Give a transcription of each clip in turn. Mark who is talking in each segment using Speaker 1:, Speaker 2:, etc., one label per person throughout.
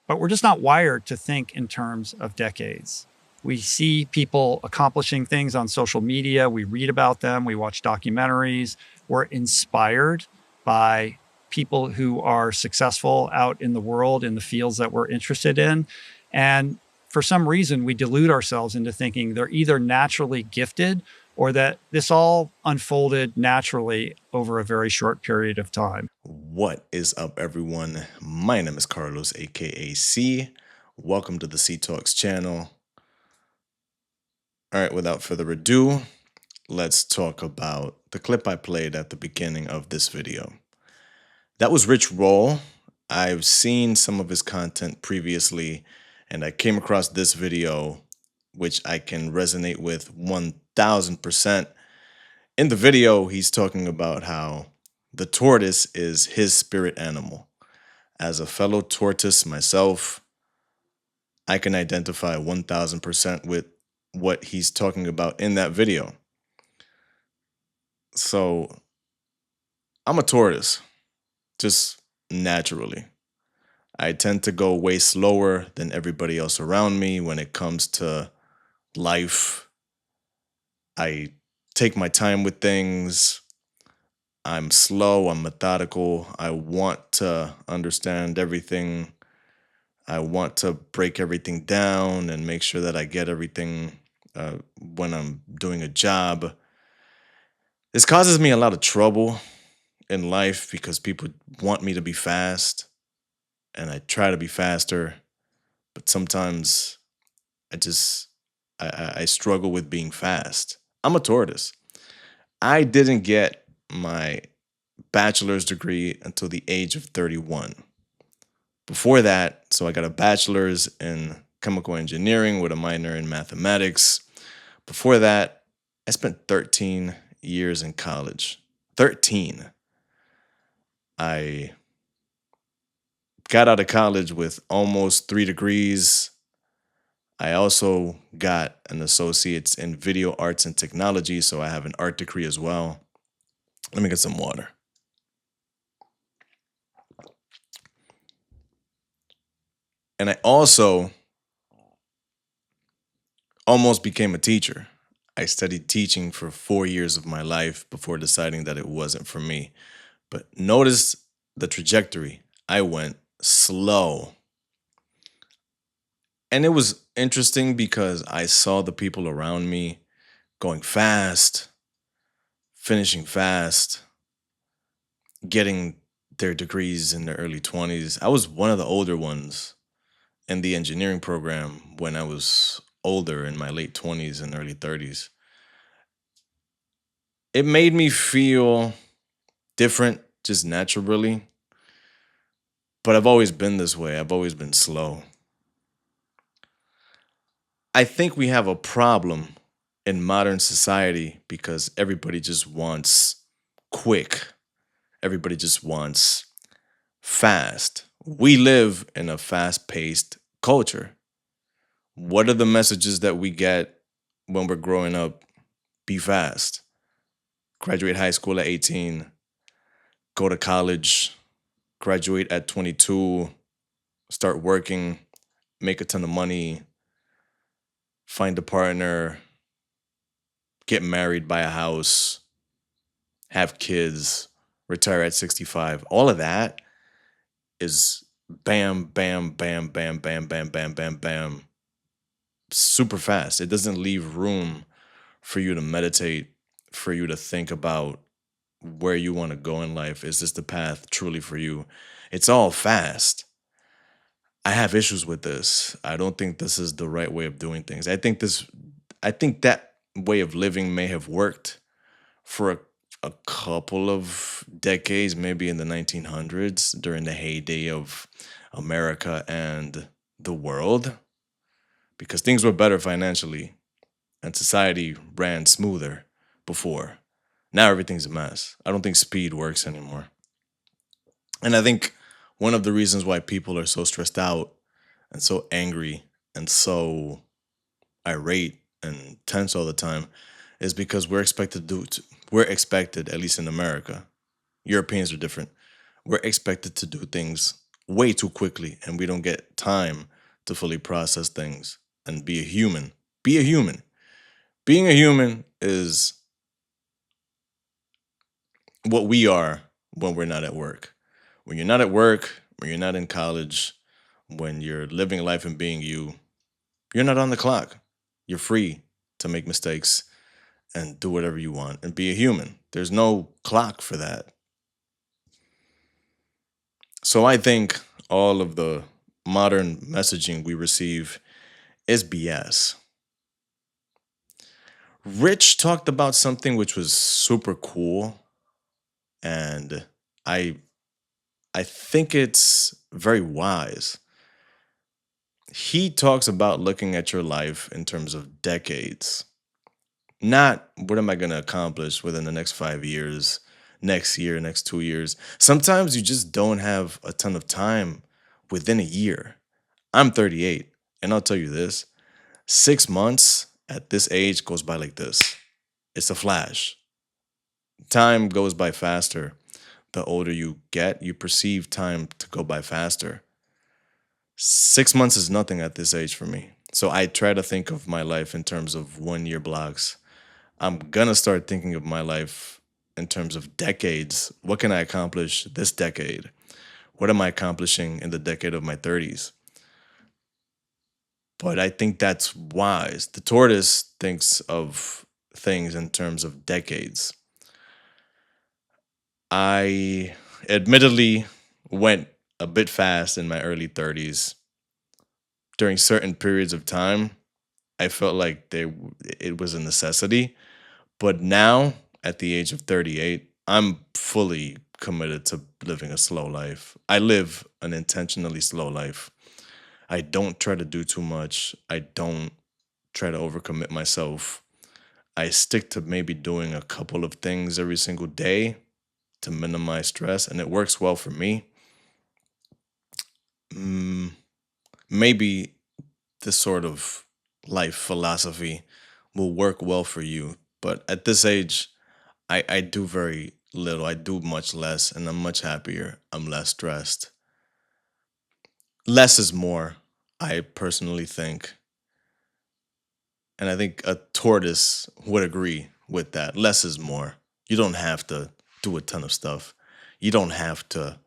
Speaker 1: but we're just not wired to think in terms of decades. We see people accomplishing things on social media. We read about them. We watch documentaries. We're inspired by people who are successful out in the world in the fields that we're interested in. And for some reason, we delude ourselves into thinking they're either naturally gifted or that this all unfolded naturally over a very short period of time.
Speaker 2: What is up, everyone? My name is Carlos, aka C. Welcome to the C Talks channel. All right, without further ado, let's talk about the clip I played at the beginning of this video. That was Rich Roll. I've seen some of his content previously, and I came across this video, which I can resonate with 1000%. In the video, he's talking about how the tortoise is his spirit animal. As a fellow tortoise myself, I can identify 1000% with what he's talking about in that video. So I'm a tortoise, just naturally. I tend to go way slower than everybody else around me when it comes to life. I take my time with things. I'm slow, I'm methodical. I want to understand everything. I want to break everything down and make sure that I get everything when I'm doing a job. This causes me a lot of trouble in life because people want me to be fast and I try to be faster, but sometimes I just I struggle with being fast. I'm a tortoise. I didn't get my bachelor's degree until the age of 31. Before that, so I got a bachelor's in chemical engineering with a minor in mathematics. Before that, I spent 13 years in college. 13. I got out of college with almost 3 degrees. I also got an associate's in video arts and technology, so I have an art degree as well. Let me get some water. And I also almost became a teacher. I studied teaching for 4 years of my life before deciding that it wasn't for me. But notice the trajectory. I went slow. And it was interesting because I saw the people around me going fast, finishing fast, getting their degrees in their early 20s. I was one of the older ones in the engineering program when I was older in my late 20s and early 30s. It made me feel different just naturally, but I've always been this way. I've always been slow. I think we have a problem in modern society because everybody just wants quick. Everybody just wants fast. We live in a fast-paced culture. What are the messages that we get when we're growing up? Be fast. Graduate high school at 18. Go to college. Graduate at 22. Start working. Make a ton of money. Find a partner. Get married, buy a house. Have kids. Retire at 65. All of that is bam, bam, bam, bam, bam, bam, bam, bam, bam. Super fast. It doesn't leave room for you to meditate, for you to think about where you want to go in life. Is this the path truly for you? It's all fast. I have issues with this. I don't think this is the right way of doing things. I think that way of living may have worked for a couple of decades, maybe in the 1900s during the heyday of America and the world, because things were better financially and society ran smoother before. Now everything's a mess. I don't think speed works anymore. And I think one of the reasons why people are so stressed out and so angry and so irate and tense all the time is because we're expected, at least in America. Europeans are different. We're expected to do things way too quickly, and we don't get time to fully process things and be a human. Be a human. Being a human is what we are when we're not at work. When you're not at work, when you're not in college, when you're living life and being you, you're not on the clock. You're free to make mistakes and do whatever you want and be a human. There's no clock for that. So I think all of the modern messaging we receive is BS. Rich talked about something which was super cool, and I I think it's very wise. He talks about looking at your life in terms of decades, not what am I going to accomplish within the next 5 years, next year, next 2 years. Sometimes you just don't have a ton of time within a year. I'm 38, and I'll tell you this: 6 months at this age goes by like this. It's a flash. Time goes by faster. The older you get, you perceive time to go by faster. 6 months is nothing at this age for me. So I try to think of my life in terms of 1 year blocks. I'm gonna start thinking of my life in terms of decades. What can I accomplish this decade? What am I accomplishing in the decade of my 30s? But I think that's wise. The tortoise thinks of things in terms of decades. I admittedly went a bit fast in my early 30s. During certain periods of time, I felt like it was a necessity. But now, at the age of 38, I'm fully committed to living a slow life. I live an intentionally slow life. I don't try to do too much. I don't try to overcommit myself. I stick to maybe doing a couple of things every single day to minimize stress, and it works well for me. Mm, maybe this sort of life philosophy will work well for you, but at this age, I do very little. I do much less, and I'm much happier. I'm less stressed. Less is more, I personally think. And I think a tortoise would agree with that. Less is more. You don't have to do a ton of stuff. You don't have to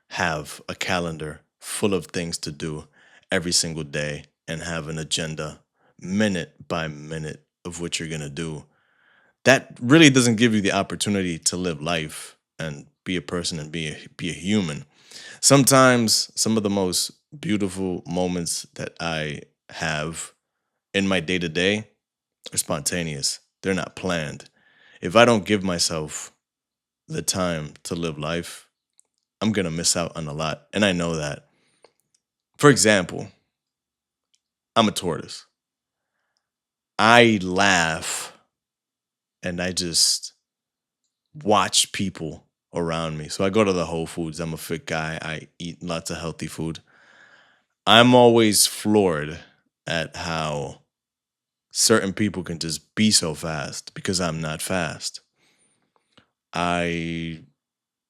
Speaker 2: have a calendar full of things to do every single day and have an agenda minute by minute of what you're going to do. That really doesn't give you the opportunity to live life and be a person and be a human. Sometimes some of the most beautiful moments that I have in my day to day are spontaneous. They're not planned. If I don't give myself the time to live life, I'm going to miss out on a lot. And I know that. For example, I'm a tortoise. I laugh and I just watch people around me. So I go to the Whole Foods. I'm a fit guy. I eat lots of healthy food. I'm always floored at how certain people can just be so fast because I'm not fast. I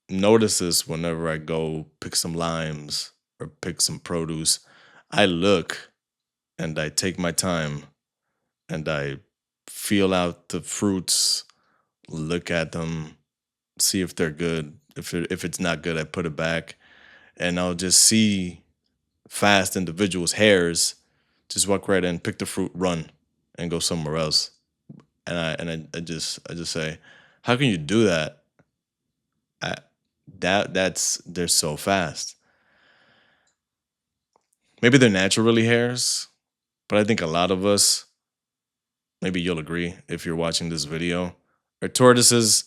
Speaker 2: notice this whenever I go pick some limes or pick some produce. I look and I take my time and I feel out the fruits, look at them, see if they're good. If it's not good, I put it back, and I'll just see fast individuals, hairs, just walk right in, pick the fruit, run, and go somewhere else. And I just say, how can you do that? I, that's they're so fast. Maybe they're naturally hairs, but I think a lot of us, maybe you'll agree if you're watching this video, are tortoises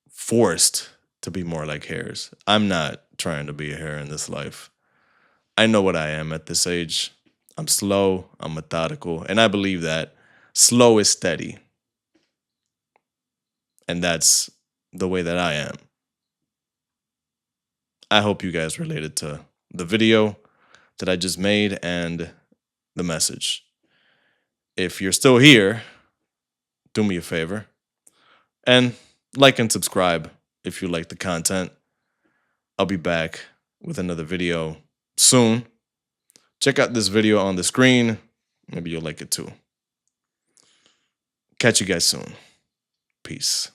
Speaker 2: forced to be more like hares. I'm not trying to be a hare in this life. I know what I am at this age. I'm slow, I'm methodical, and I believe that slow is steady. And that's the way that I am. I hope you guys related to the video that I just made and the message. If you're still here, do me a favor and like and subscribe if you like the content. I'll be back with another video soon. Check out this video on the screen. Maybe you'll like it too. Catch you guys soon. Peace.